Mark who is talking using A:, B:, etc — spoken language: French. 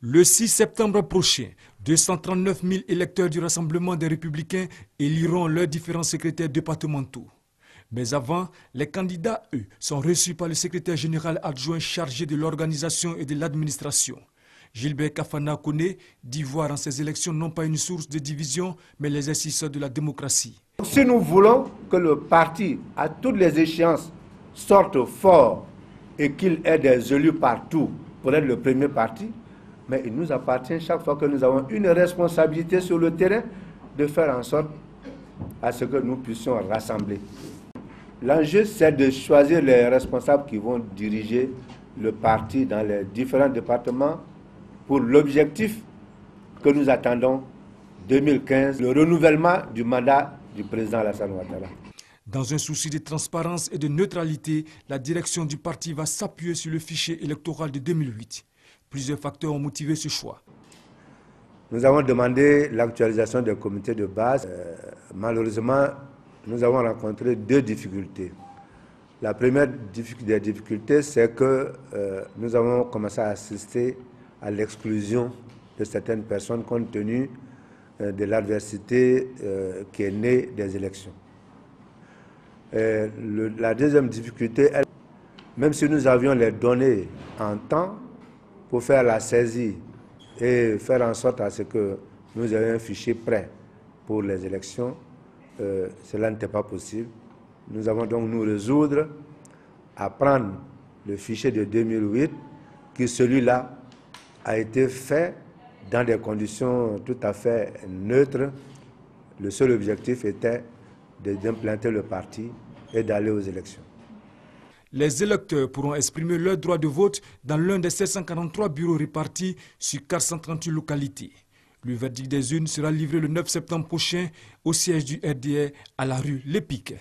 A: Le 6 septembre prochain, 239 000 électeurs du Rassemblement des Républicains éliront leurs différents secrétaires départementaux. Mais avant, les candidats, eux, sont reçus par le secrétaire général adjoint chargé de l'organisation et de l'administration. Gilbert Kafana connaît d'y voir en ces élections non pas une source de division, mais l'exercice de la démocratie.
B: Si nous voulons que le parti, à toutes les échéances, sorte fort et qu'il ait des élus partout pour être le premier parti, mais il nous appartient chaque fois que nous avons une responsabilité sur le terrain de faire en sorte à ce que nous puissions rassembler. L'enjeu, c'est de choisir les responsables qui vont diriger le parti dans les différents départements pour l'objectif que nous attendons, 2015, le renouvellement du mandat du président Alassane Ouattara.
A: Dans un souci de transparence et de neutralité, la direction du parti va s'appuyer sur le fichier électoral de 2008. Plusieurs facteurs ont motivé ce choix.
B: Nous avons demandé l'actualisation des comités de base. Malheureusement, nous avons rencontré deux difficultés. La première des difficultés, c'est que nous avons commencé à assister à l'exclusion de certaines personnes compte tenu de l'adversité qui est née des élections. La deuxième difficulté, même si nous avions les données en temps pour faire la saisie et faire en sorte à ce que nous ayons un fichier prêt pour les élections, cela n'était pas possible. Nous avons donc nous résoudre à prendre le fichier de 2008, qui celui-là a été fait dans des conditions tout à fait neutres. Le seul objectif était d'implanter le parti et d'aller aux élections.
A: Les électeurs pourront exprimer leur droit de vote dans l'un des 743 bureaux répartis sur 438 localités. Le verdict des urnes sera livré le 9 septembre prochain au siège du RDR à la rue L'Épic.